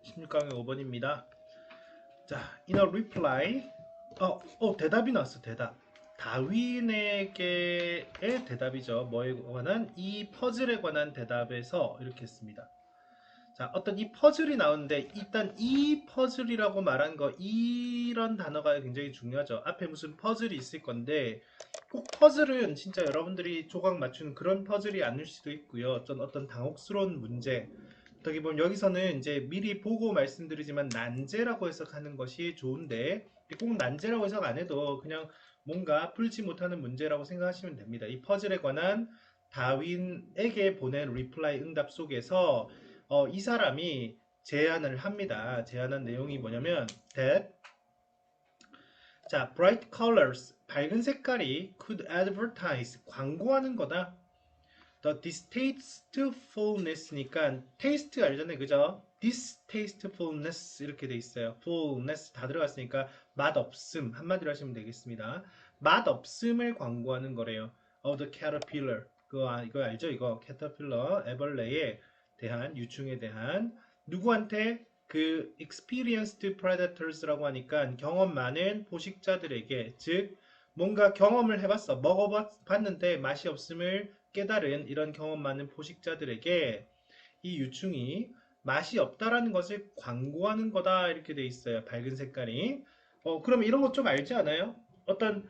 16강의 5번입니다. 자, in a reply. 대답이 나왔어, 대답. 다윈에게의 대답이죠. 뭐에 관한? 이 퍼즐에 관한 대답에서 이렇게 했습니다. 자, 어떤 이 퍼즐이 나오는데, 일단 이 퍼즐이라고 말한 거, 이런 단어가 굉장히 중요하죠. 앞에 무슨 퍼즐이 있을 건데, 꼭 퍼즐은 진짜 여러분들이 조각 맞추는 그런 퍼즐이 아닐 수도 있고요. 어떤 당혹스러운 문제, 어떻게 보면 여기서는 이제 미리 보고 말씀드리지만 난제라고 해석하는 것이 좋은데, 꼭 난제라고 해석 안 해도 그냥 뭔가 풀지 못하는 문제라고 생각하시면 됩니다. 이 퍼즐에 관한 다윈에게 보낸 리플라이 응답 속에서 이 사람이 제안을 합니다. 제안한 내용이 뭐냐면 that 자, bright colors 밝은 색깔이 could advertise 광고하는 거다. The distastefulness니까 taste 알잖아요, 그죠? distastefulness 이렇게 돼 있어요. fullness 다 들어갔으니까 맛없음 한마디로 하시면 되겠습니다. 맛없음을 광고하는 거래요. Of the caterpillar 이거 알죠? 이거 caterpillar 애벌레에 대한 유충에 대한 누구한테 그 experienced predators라고 하니까 경험 많은 포식자들에게 즉 뭔가 경험을 해봤어 먹어봤는데 맛이 없음을 깨달은 이런 경험 많은 포식자들에게 이 유충이 맛이 없다라는 것을 광고하는 거다 이렇게 돼 있어요. 밝은 색깔이. 그럼 이런 것 좀 알지 않아요? 어떤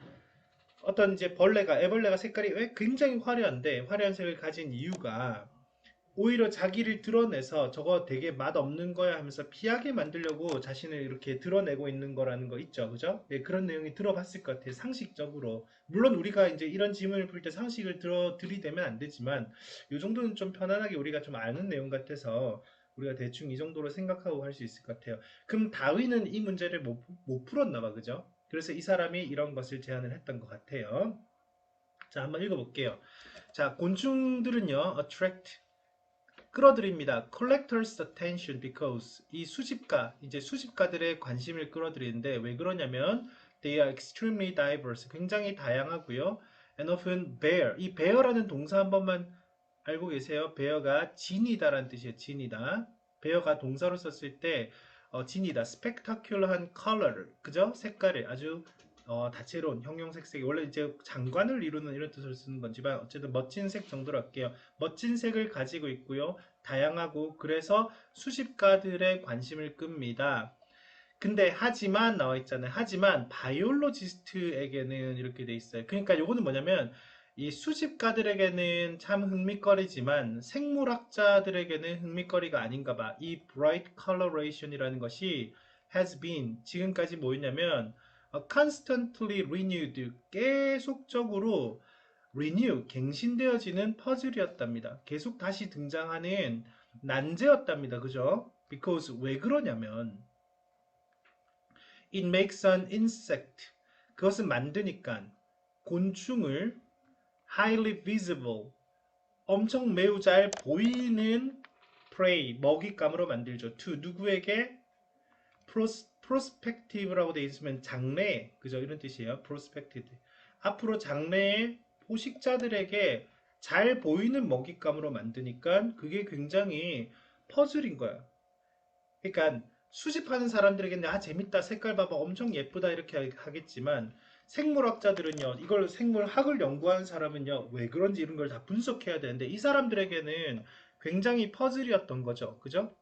이제 애벌레가 색깔이 왜 굉장히 화려한데 화려한 색을 가진 이유가 오히려 자기를 드러내서 저거 되게 맛없는 거야 하면서 피하게 만들려고 자신을 이렇게 드러내고 있는 거라는 거 있죠. 그죠? 네, 그런 내용이 들어봤을 것 같아요. 상식적으로. 물론 우리가 이제 이런 질문을 풀 때 상식을 들이대면 안 되지만 이 정도는 좀 편안하게 우리가 좀 아는 내용 같아서 우리가 대충 이 정도로 생각하고 할 수 있을 것 같아요. 그럼 다윈은 이 문제를 못 풀었나 봐. 그죠? 그래서 이 사람이 이런 것을 제안을 했던 것 같아요. 자, 한번 읽어볼게요. 자, 곤충들은요, attract 끌어들입니다. Collectors' attention because 이 이제 수집가들의 관심을 끌어들이는데 왜 그러냐면 they are extremely diverse, 굉장히 다양하고요. And often bear, 이 bear라는 동사 한 번만 알고 계세요? bear가 진이다라는 뜻이에요. 진이다. bear가 동사로 썼을 때 진이다. spectacular한 color, 그죠? 색깔을 아주 다채로운 형형색색이 원래 이제 장관을 이루는 이런 뜻을 쓰는 건지만 어쨌든 멋진 색 정도로 할게요. 멋진 색을 가지고 있고요. 다양하고 그래서 수집가들의 관심을 끕니다. 근데 하지만 나와 있잖아요. 하지만 바이올로지스트에게는 이렇게 돼 있어요. 그러니까 요거는 뭐냐면 이 수집가들에게는 참 흥미거리지만 생물학자들에게는 흥미거리가 아닌가 봐. 이 bright coloration이라는 것이 has been 지금까지 뭐였냐면 constantly renewed 계속적으로 갱신되어지는 퍼즐이었답니다. 계속 다시 등장하는 난제였답니다. 그죠? because 왜 그러냐면 it makes an insect 그것은 만드니까 곤충을 highly visible 엄청 매우 잘 보이는 prey 먹잇감으로 만들죠. to 누구에게 prospective라고 되어 있으면 장래 그죠? 이런 뜻이에요. prospective 앞으로 장래의 포식자들에게 잘 보이는 먹잇감으로 만드니까 그게 굉장히 퍼즐인 거야. 그러니까 수집하는 사람들에게는 재밌다 색깔 봐봐 엄청 예쁘다 이렇게 하겠지만 생물학자들은요 이걸 생물학을 연구하는 사람은요 왜 그런지 이런 걸 다 분석해야 되는데 이 사람들에게는 굉장히 퍼즐이었던 거죠. 그죠?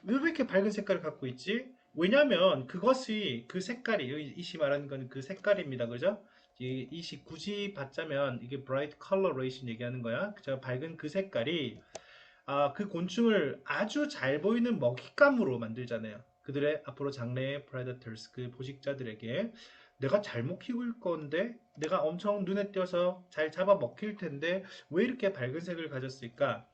왜 이렇게 밝은 색깔을 갖고 있지? 왜냐면 그것이 그 색깔이 이시 말하는 건 그 색깔입니다. 그죠? 이시 굳이 받자면 이게 bright coloration 얘기하는 거야. 그죠? 밝은 그 색깔이 그 곤충을 아주 잘 보이는 먹잇감으로 만들잖아요. 그들의 앞으로 장래의 predators, 그 포식자들에게 내가 잘 먹힐 건데, 내가 엄청 눈에 띄어서 잘 잡아 먹힐 텐데, 왜 이렇게 밝은 색을 가졌을까?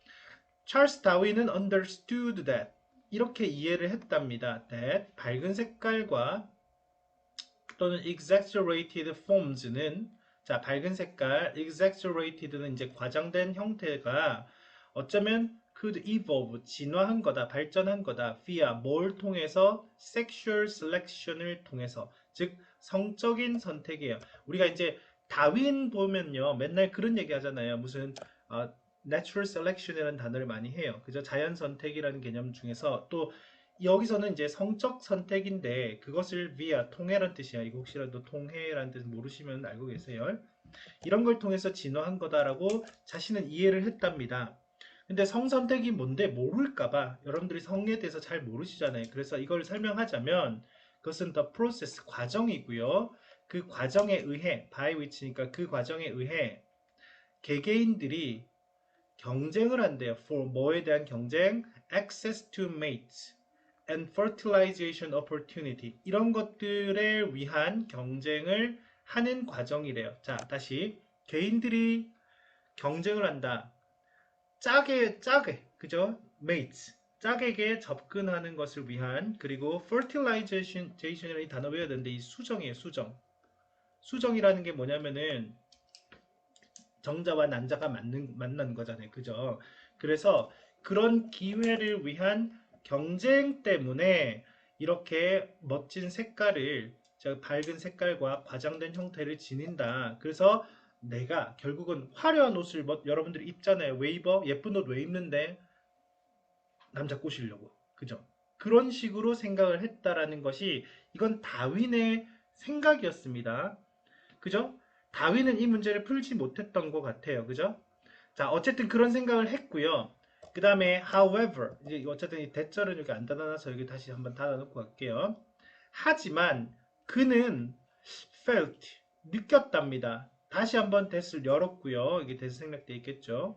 찰스 다윈은 understood that. 이렇게 이해를 했답니다. that 밝은 색깔과 또는 exaggerated forms는 자, 밝은 색깔, exaggerated는 이제 과장된 형태가 어쩌면 could evolve, 진화한 거다, 발전한 거다, via 뭘 통해서 sexual selection을 통해서 즉 성적인 선택이에요. 우리가 이제 다윈 보면요 맨날 그런 얘기 하잖아요. 무슨 natural selection이라는 단어를 많이 해요. 그죠? 자연 선택이라는 개념 중에서 또 여기서는 이제 성적 선택인데 그것을 via 통해란 뜻이야. 이거 혹시라도 통해라는 뜻 모르시면 알고 계세요. 이런 걸 통해서 진화한 거다라고 자신은 이해를 했답니다. 근데 성선택이 뭔데 모를까봐 여러분들이 성에 대해서 잘 모르시잖아요. 그래서 이걸 설명하자면 그것은 the process 과정이고요. 그 과정에 의해 by which니까 그 과정에 의해 개개인들이 경쟁을 한대요. for 뭐에 대한 경쟁? access to mates and fertilization opportunity 이런 것들에 위한 경쟁을 하는 과정이래요. 자, 다시 개인들이 경쟁을 한다. 짝에, 그죠? mates, 짝에게 접근하는 것을 위한 그리고 fertilization이라는 단어 외워야 되는데 이 수정이에요, 수정. 수정이라는 게 뭐냐면은 정자와 난자가 만난 거잖아요, 그죠? 그래서 그런 기회를 위한 경쟁 때문에 이렇게 멋진 색깔을 밝은 색깔과 과장된 형태를 지닌다. 그래서 내가 결국은 화려한 옷을 여러분들이 입잖아요. 왜 입어? 예쁜 옷 왜 입는데? 남자 꼬시려고. 그죠? 그런 식으로 생각을 했다라는 것이 이건 다윈의 생각이었습니다. 그죠? 다윈은 이 문제를 풀지 못했던 것 같아요. 그죠? 자, 어쨌든 그런 생각을 했고요. 그 다음에 however 이제 어쨌든 이 대절은 여기 안 닫아놔서 여기 다시 한번 닫아놓고 갈게요. 하지만 그는 felt 느꼈답니다. 다시 한번 대스를 열었고요. 이게 대스 생략되어 있겠죠.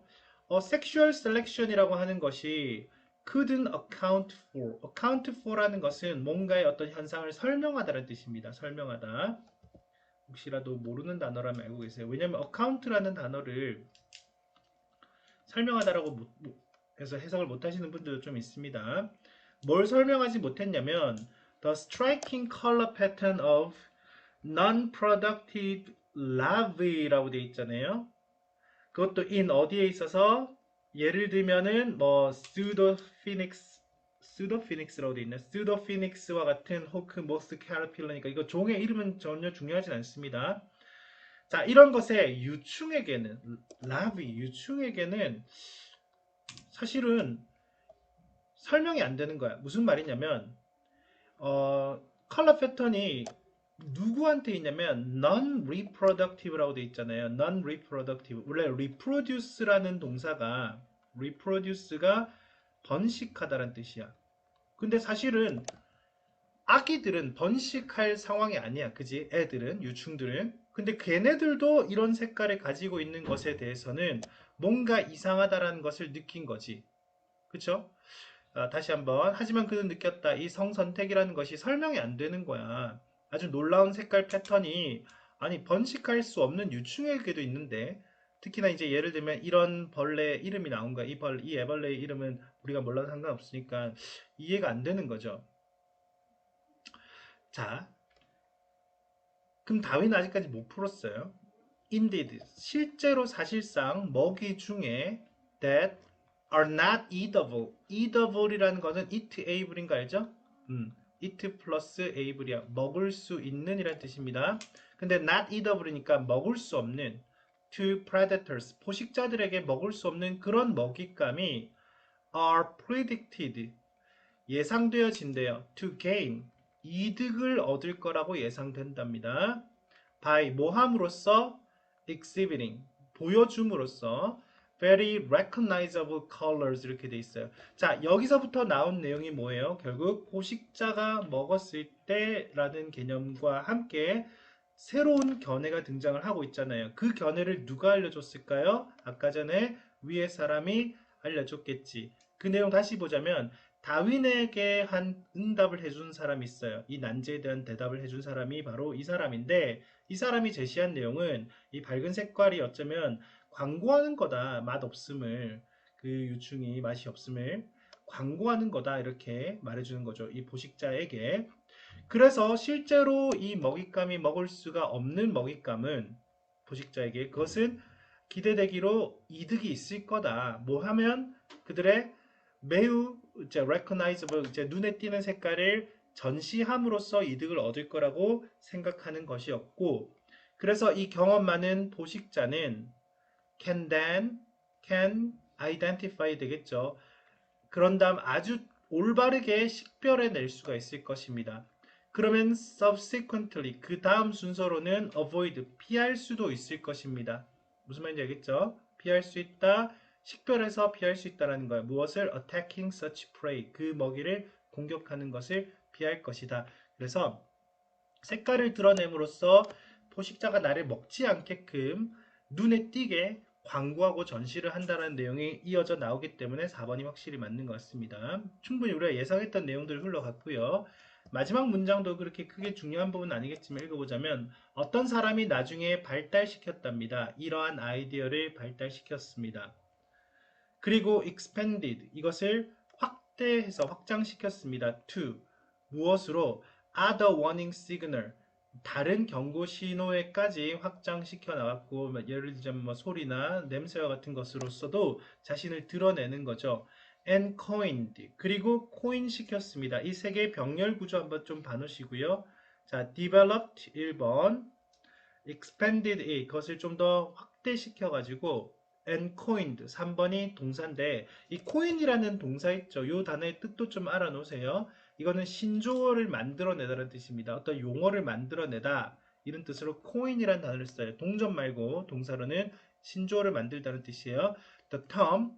sexual selection이라고 하는 것이 couldn't account for라는 것은 뭔가의 어떤 현상을 설명하다는 뜻입니다. 설명하다. 혹시라도 모르는 단어라면 알고 계세요. 왜냐하면 account라는 단어를 설명하다라고 해서 해석을 못하시는 분들도 좀 있습니다. 뭘 설명하지 못했냐면 the striking color pattern of non-productive larvae라고 되어 있잖아요. 그것도 in 어디에 있어서 예를 들면은 뭐 pseudophoenix라고 되어 있네. pseudophoenix와 같은 호크, 모스, 캐러필러니까 이거 종의 이름은 전혀 중요하진 않습니다. 자, 이런 것에 유충에게는 유충에게는 사실은 설명이 안 되는 거야. 무슨 말이냐면 컬러 패턴이 누구한테 있냐면 non-reproductive라고 돼 있잖아요. non-reproductive. 원래 reproduce라는 동사가 reproduce가 번식하다라는 뜻이야. 근데 사실은 아기들은 번식할 상황이 아니야. 그지? 애들은, 유충들은. 근데 걔네들도 이런 색깔을 가지고 있는 것에 대해서는 뭔가 이상하다라는 것을 느낀 거지. 그쵸? 다시 한번. 하지만 그는 느꼈다. 이 성선택이라는 것이 설명이 안 되는 거야. 아주 놀라운 색깔 패턴이 아니 번식할 수 없는 유충에게도 있는데 특히나 이제 예를 들면 이런 벌레 이름이 나온 거야. 이 애벌레의 이름은 우리가 몰라도 상관없으니까 이해가 안 되는 거죠. 자, 그럼 다윈은 아직까지 못 풀었어요. Indeed, 실제로 사실상 먹이 중에 that are not eatable. eatable이라는 것은 eat able인 거 알죠? eat 플러스 able이야. 먹을 수 있는 이란 뜻입니다. 근데 not eatable이니까 먹을 수 없는 to predators, 포식자들에게 먹을 수 없는 그런 먹잇감이 are predicted, 예상되어진대요. to gain, 이득을 얻을 거라고 예상된답니다. by, 모함으로써 exhibiting, 보여줌으로써 very recognizable colors 이렇게 돼 있어요. 자, 여기서부터 나온 내용이 뭐예요? 결국 포식자가 먹었을 때라는 개념과 함께 새로운 견해가 등장을 하고 있잖아요. 그 견해를 누가 알려줬을까요? 아까 전에 위에 사람이 알려줬겠지. 그 내용 다시 보자면 다윈에게 한 응답을 해준 사람이 있어요. 이 난제에 대한 대답을 해준 사람이 바로 이 사람인데 이 사람이 제시한 내용은 이 밝은 색깔이 어쩌면 광고하는 거다. 맛없음을, 그 유충이 맛이 없음을 광고하는 거다. 이렇게 말해주는 거죠. 이 포식자에게. 그래서 실제로 이 먹잇감이 먹을 수가 없는 먹잇감은 포식자에게 그것은 기대되기로 이득이 있을 거다. 뭐 하면 그들의 매우 이제 recognizable, 이제 눈에 띄는 색깔을 전시함으로써 이득을 얻을 거라고 생각하는 것이었고, 그래서 이 경험 많은 포식자는 can identify 되겠죠. 그런 다음 아주 올바르게 식별해낼 수가 있을 것입니다. 그러면 subsequently 그 다음 순서로는 avoid 피할 수도 있을 것입니다. 무슨 말인지 알겠죠? 피할 수 있다, 식별해서 피할 수 있다라는 거예요. 무엇을 attacking such prey 그 먹이를 공격하는 것을 피할 것이다. 그래서 색깔을 드러냄으로써 포식자가 나를 먹지 않게끔 눈에 띄게 광고하고 전시를 한다는 내용이 이어져 나오기 때문에 4번이 확실히 맞는 것 같습니다. 충분히 우리가 예상했던 내용들을 흘러갔고요. 마지막 문장도 그렇게 크게 중요한 부분은 아니겠지만 읽어보자면 어떤 사람이 나중에 발달시켰답니다. 이러한 아이디어를 발달시켰습니다. 그리고 expanded 이것을 확대해서 확장시켰습니다. to 무엇으로 other warning signal 다른 경고 신호에까지 확장시켜 나갔고 예를 들자면 뭐 소리나 냄새와 같은 것으로서도 자신을 드러내는 거죠. and coined 그리고 코인 시켰습니다. 이 세 개의 병렬 구조 한번 좀 봐놓으시고요. 자, developed 1번, expanded it 그것을 좀 더 확대시켜 가지고 and coined 3번이 동사인데 이 coin이라는 동사 있죠. 이 단어의 뜻도 좀 알아놓으세요. 이거는 신조어를 만들어내다라는 뜻입니다. 어떤 용어를 만들어내다 이런 뜻으로 coin이라는 단어를 써요. 동전 말고 동사로는 신조어를 만들다는 뜻이에요. The term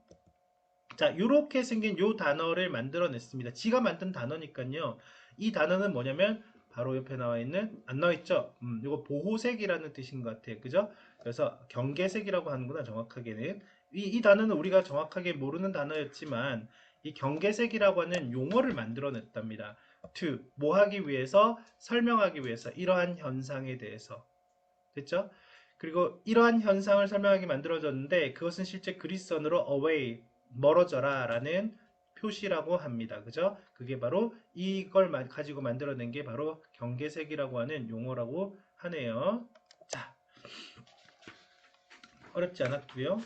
자, 이렇게 생긴 요 단어를 만들어냈습니다. 지가 만든 단어니까요. 이 단어는 뭐냐면 바로 옆에 나와 있는 안 나와 있죠? 이거 보호색이라는 뜻인 것 같아요. 그죠? 그래서 경계색이라고 하는구나 정확하게는 이 단어는 우리가 정확하게 모르는 단어였지만 이 경계색이라고 하는 용어를 만들어냈답니다. to 뭐 하기 위해서 설명하기 위해서 이러한 현상에 대해서 됐죠? 그리고 이러한 현상을 설명하게 만들어졌는데 그것은 실제 그리스어로 away 멀어져라 라는 표시라고 합니다. 그죠? 그게 바로 이걸 가지고 만들어낸 게 바로 경계색이라고 하는 용어라고 하네요. 자, 어렵지 않았고요.